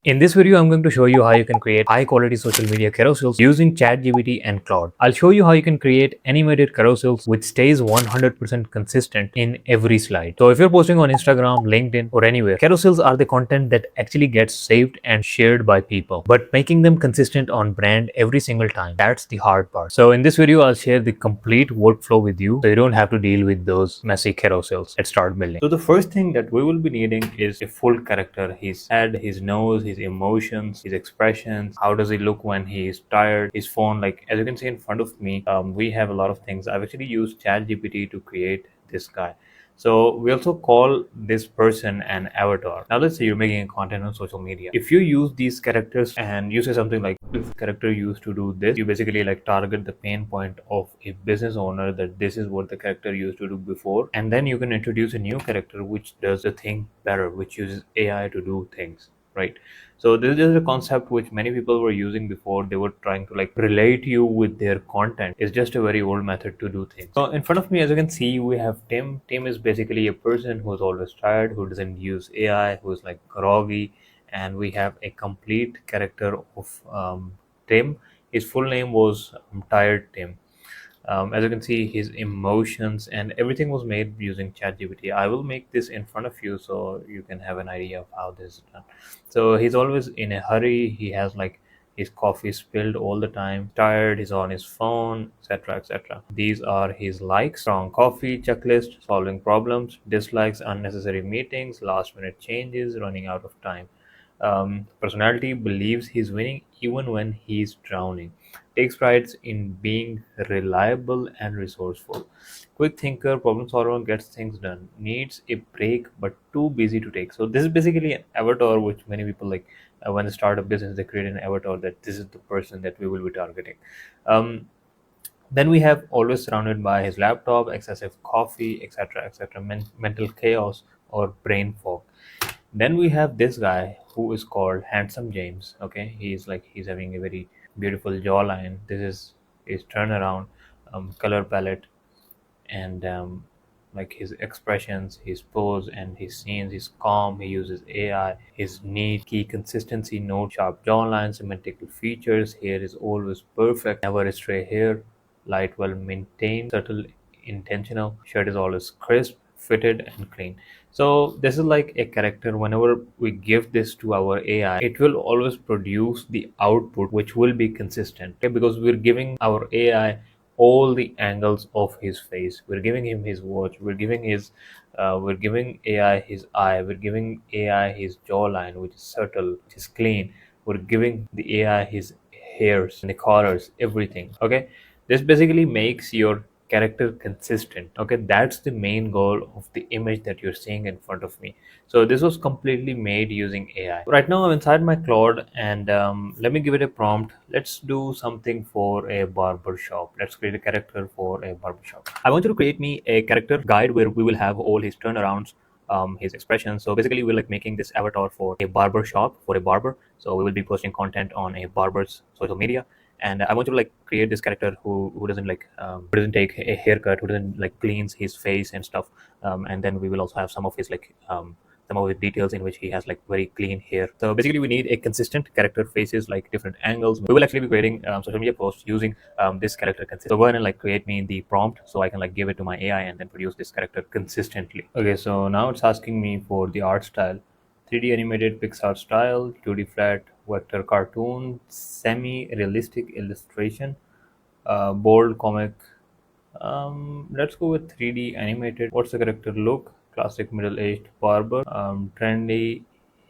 In this video, I'm going to show you how you can create high quality social media carousels using ChatGPT and Claude. I'll show you how you can create animated carousels which stays 100% consistent in every slide. So if you're posting on Instagram, LinkedIn, or anywhere, carousels are the content that actually gets saved and shared by people. But making them consistent on brand every single time, that's the hard part. So in this video, I'll share the complete workflow with you so you don't have to deal with those messy carousels. Let's start building. So the first thing that we will be needing is a full character, his head, his nose, his emotions, his expressions, how does he look when he is tired, his phone. Like as you can see in front of me, we have a lot of things. I've actually used ChatGPT to create this guy. So we also call this person an avatar. Now let's say you're making content on social media. If you use these characters and you say something like, if character used to do this, you basically like target the pain point of a business owner that this is what the character used to do before. And then you can introduce a new character which does the thing better, which uses AI to do things, right? So this is a concept which many people were using before. They were trying to like relate you with their content. It's just a very old method to do things. So in front of me, as you can see, we have Tim. Tim is basically a person who's always tired, who doesn't use AI, who's like groggy, and we have a complete character of Tim. His full name was Tired Tim. As you can see, his emotions and everything was made using ChatGPT. I will make this in front of you so you can have an idea of how this is done. So he's always in a hurry. He has like his coffee spilled all the time, tired, he's on his phone, etc. etc. These are his likes: strong coffee, checklist, solving problems; dislikes, unnecessary meetings, last minute changes, running out of time. Personality: believes he's winning even when he's drowning, takes pride in being reliable and resourceful, quick thinker, problem solver, gets things done, needs a break but too busy to take. So this is basically an avatar which many people like, when they start a business, they create an avatar that this is the person that we will be targeting. um, then we have always surrounded by his laptop, excessive coffee, etc., etc., mental chaos or brain fog. Then we have this guy who is called Handsome James. Okay, he's having a very beautiful jawline. This is his turnaround, color palette, and like his expressions, his pose, and his scenes. He's calm. He uses AI. His neat key consistency, no sharp jawline, symmetrical features. Hair is always perfect, never a stray hair. Light, well maintained, subtle, intentional. Shirt is always crisp, fitted, and clean. So this is like a character. Whenever we give this to our AI, it will always produce the output which will be consistent. Okay, because we're giving our AI all the angles of his face. We're giving him his watch. We're giving AI his eye. We're giving AI his jawline, which is subtle, which is clean. We're giving the AI his hairs and the colors, everything. Okay, this basically makes your character consistent. Okay, that's the main goal of the image that you're seeing in front of me. So this was completely made using AI. Right now I'm inside my Claude, and let me give it a prompt. Let's do something for a barber shop. Let's create a character for a barber shop. I want you to create me a character guide where we will have all his turnarounds, his expressions. So basically we're like making this avatar for a barber shop, for a barber. So we will be posting content on a barber's social media, and I want you to like create this character who doesn't like, who doesn't take a haircut, who doesn't like cleans his face and stuff. And then we will also have some of his like, some of the details in which he has like very clean hair. So basically we need a consistent character faces, like different angles. We will actually be creating social media posts using this character consist. So go ahead and like create me the prompt so I can like give it to my AI and then produce this character consistently. Okay, so now it's asking me for the art style: 3D animated Pixar style, 2D flat vector cartoon, semi-realistic illustration, bold comic. Let's go with 3D animated. What's the character look? Classic middle-aged barber. Trendy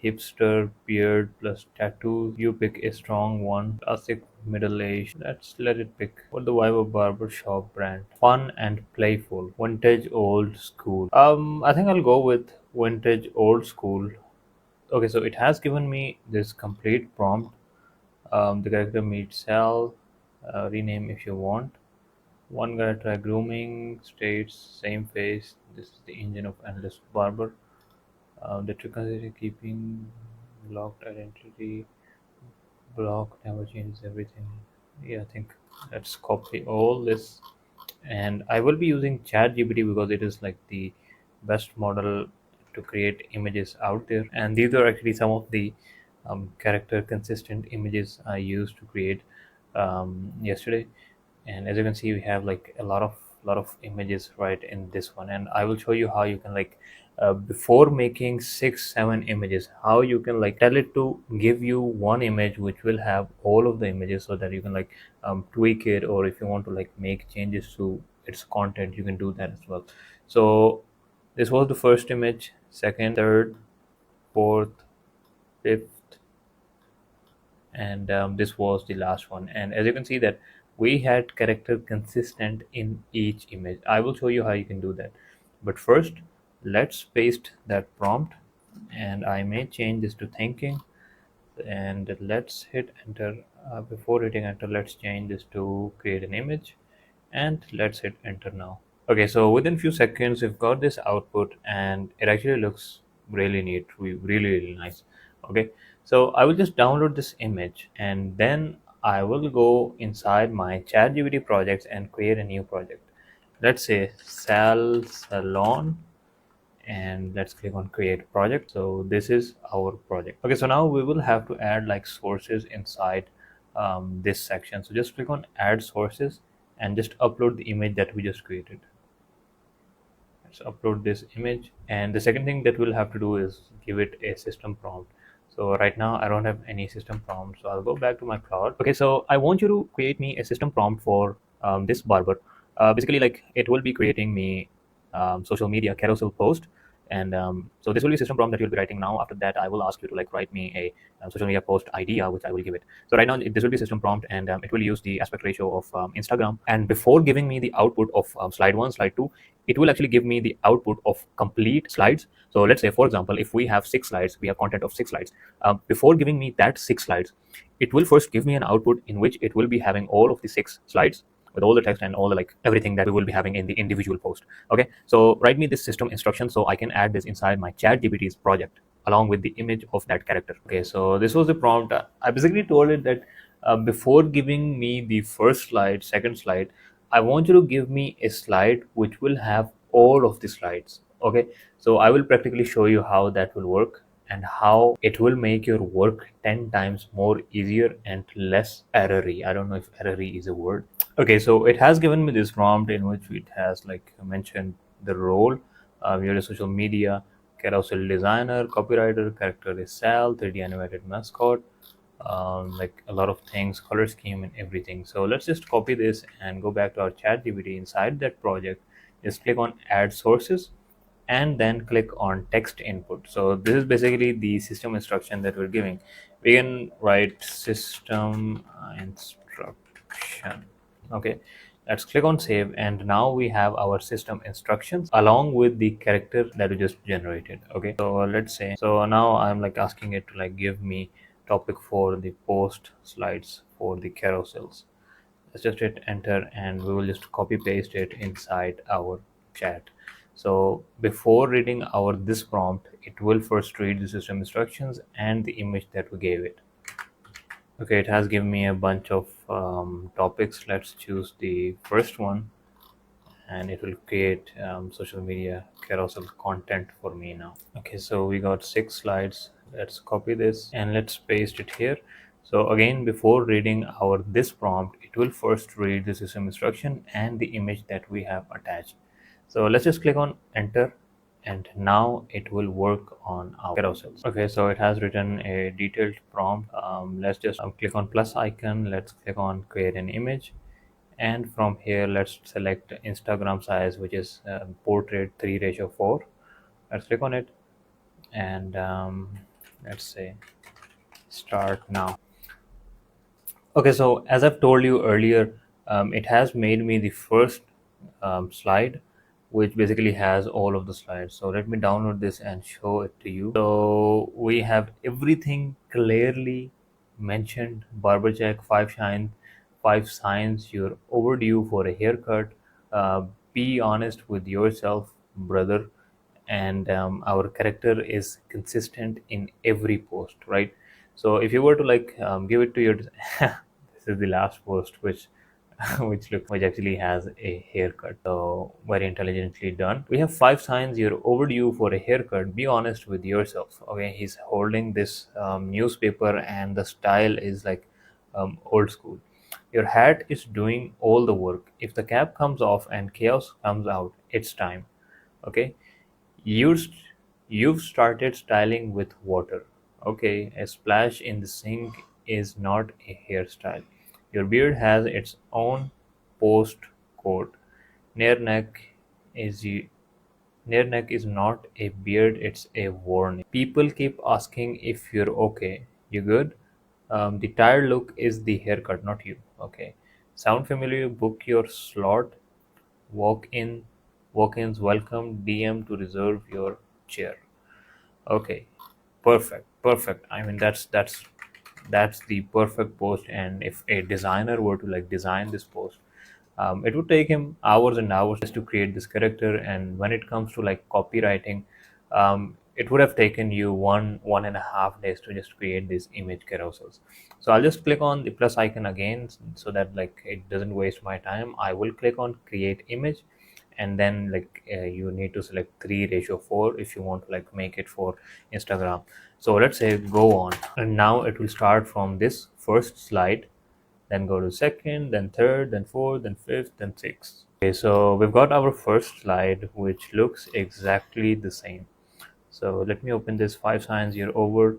hipster beard plus tattoos. You pick a strong one. Classic middle-aged. Let's let it pick. What the vibe of barber shop brand? Fun and playful. Vintage old school. I think I'll go with vintage old school. Okay, so it has given me this complete prompt. The character meets Sal. Rename if you want. One guy try grooming, states, same face. This is the engine of endless barber. The trick is keeping locked identity. Block never changes everything. Yeah, I think let's copy all this. And I will be using ChatGPT because it is like the best model to create images out there. And these are actually some of the character consistent images I used to create yesterday. And as you can see, we have like a lot of images right in this one, and I will show you how you can like before making 6 7 images, how you can like tell it to give you one image which will have all of the images, so that you can like tweak it, or if you want to like make changes to its content, you can do that as well. So this was the first image, second, third, fourth, fifth, and this was the last one. And as you can see that we had character consistent in each image. I will show you how you can do that, but first let's paste that prompt, and I may change this to thinking, and let's hit enter. Before hitting enter, let's change this to create an image, and let's hit enter now. Okay, so within few seconds we've got this output, and it actually looks really neat, really nice. Okay, so I will just download this image, and then I will go inside my ChatGPT projects and create a new project. Let's say salon, and let's click on create project. So this is our project. Okay, so now we will have to add like sources inside this section. So just click on add sources and just upload the image that we just created. Let's upload this image, and the second thing that we'll have to do is give it a system prompt. So right now I don't have any system prompt, so I'll go back to my Claude. Okay, so I want you to create me a system prompt for this barber. Basically, like it will be creating me social media carousel post, and so this will be a system prompt that you'll be writing now. After that, I will ask you to like write me a social media post idea, which I will give it. So right now this will be a system prompt, and it will use the aspect ratio of Instagram. And before giving me the output of slide 1, slide 2, it will actually give me the output of complete slides. So let's say, for example, if we have 6 slides, we have content of 6 slides. Before giving me that 6 slides, it will first give me an output in which it will be having all of the 6 slides with all the text and all the like everything that we will be having in the individual post. Okay, so write me this system instruction so I can add this inside my chat gpt's project along with the image of that character. Okay, so this was the prompt. I basically told it that before giving me the first slide, second slide, I want you to give me a slide which will have all of the slides. Okay, so I will practically show you how that will work and how it will make your work 10 times more easier and less errory. I don't know if errory is a word. Okay, so it has given me this prompt in which it has like mentioned the role. You're a social media carousel designer, copywriter, character is Sal, 3D animated mascot, like a lot of things, color scheme and everything. So let's just copy this and go back to our chat gpt. Inside that project, just click on add sources and then click on text input. So this is basically the system instruction that we're giving. We can write system instruction. Okay, let's click on save, and now we have our system instructions along with the character that we just generated. Okay, so let's say, so now I'm like asking it to like give me topic for the post slides for the carousels. Let's just hit enter, and we will just copy paste it inside our chat. So before reading our this prompt, it will first read the system instructions and the image that we gave it. Okay, it has given me a bunch of topics. Let's choose the first one, and it will create social media carousel content for me now. Okay, so we got 6 slides. Let's copy this and let's paste it here. So again, before reading our this prompt, it will first read the system instruction and the image that we have attached. So let's just click on enter, and now it will work on our carousels. Okay, so it has written a detailed prompt. Let's just click on plus icon. Let's click on create an image, and from here let's select Instagram size, which is portrait 3:4. Let's click on it, and let's say start now. Okay, so as I've told you earlier, it has made me the first slide, which basically has all of the slides. So let me download this and show it to you. So we have everything clearly mentioned. Barber check, 5 signs you're overdue for a haircut. Be honest with yourself, brother. And our character is consistent in every post, right? So if you were to like give it to your this is the last post which which actually has a haircut. So very intelligently done. We have 5 signs you're overdue for a haircut. Be honest with yourself. Okay, he's holding this newspaper, and the style is like old school. Your hat is doing all the work. If the cap comes off and chaos comes out, it's time. Okay, you st- you've started styling with water. Okay, a splash in the sink is not a hairstyle. Your beard has its own post coat. Near neck is y- Near neck is not a beard; it's a warning. People keep asking if you're okay. You good? The tired look is the haircut, not you. Okay. Sound familiar? Book your slot. Walk in. Walk-ins welcome. DM to reserve your chair. Okay, perfect, perfect. I mean, that's the perfect post. And if a designer were to like design this post, it would take him hours and hours just to create this character. And when it comes to like copywriting, it would have taken you 1.5 days to just create these image carousels. So I'll just click on the plus icon again so that like it doesn't waste my time. I will click on create image, and then like you need to select 3:4 if you want to like make it for Instagram. So let's say go on, and now it will start from this first slide, then go to second, then third, then fourth, then fifth, then sixth. Okay, so we've got our first slide which looks exactly the same. So let me open this 5 signs you're over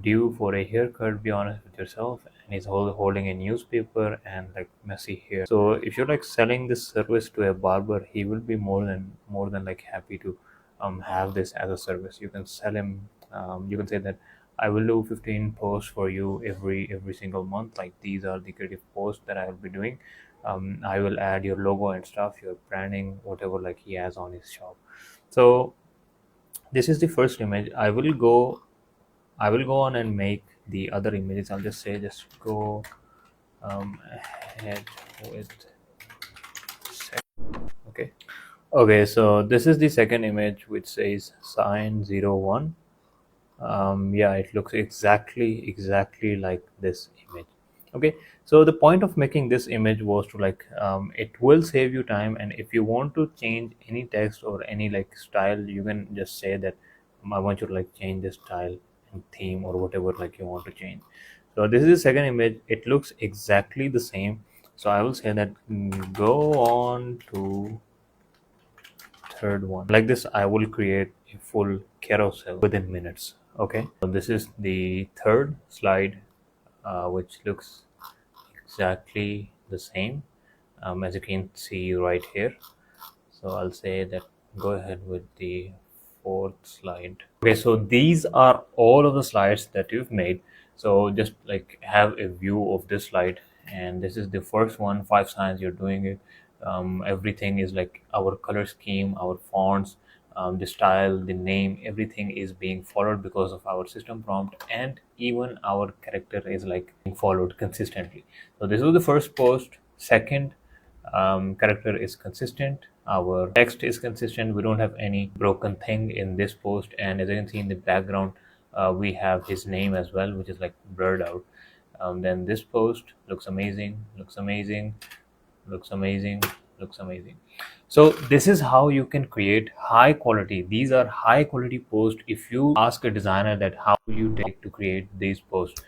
due for a haircut. Be honest with yourself. And he's holding a newspaper and like messy hair. So if you're like selling this service to a barber, he will be more than like happy to have this as a service. You can sell him. You can say that I will do 15 posts for you every single month. Like these are the creative posts that I will be doing. I will add your logo and stuff, your branding, whatever like he has on his shop. So this is the first image. I will go on and make the other images. I'll just say just go ahead with okay. Okay, so this is the second image which says sign 01. Yeah, it looks exactly like this image. Okay, so the point of making this image was to like it will save you time, and if you want to change any text or any like style, you can just say that I want you to like change the style and theme or whatever like you want to change. So this is the second image. It looks exactly the same. So I will say that go on to third one. Like this, I will create a full carousel within minutes. Okay, so this is the third slide, which looks exactly the same, as you can see right here. So I'll say that go ahead with the fourth slide. Okay, so these are all of the slides that you've made. So just like have a view of this slide, and this is the first one, 5 signs you're doing it. Everything is like our color scheme, our fonts, the style, the name, everything is being followed because of our system prompt, and even our character is like being followed consistently. So this was the first post. Second, character is consistent, our text is consistent, we don't have any broken thing in this post, and as you can see in the background, we have his name as well, which is like blurred out. Then this post looks amazing, looks amazing, looks amazing, looks amazing. So this is how you can create high quality. These are high quality posts. If you ask a designer that how you take to create these posts,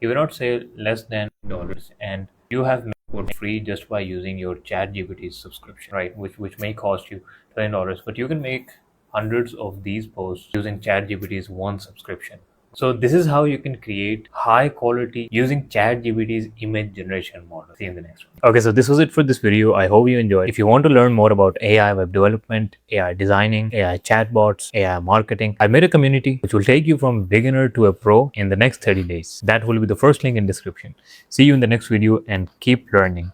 you cannot say less than dollars, and you have made for free just by using your ChatGPT subscription, right? Which may cost you $20, but you can make hundreds of these posts using ChatGPT's one subscription. So this is how you can create high quality using ChatGPT's image generation model. See you in the next one. Okay, so this was it for this video. I hope you enjoyed. If you want to learn more about AI web development, AI designing, AI chatbots, AI marketing, I made a community which will take you from beginner to a pro in the next 30 days. That will be the first link in description. See you in the next video and keep learning.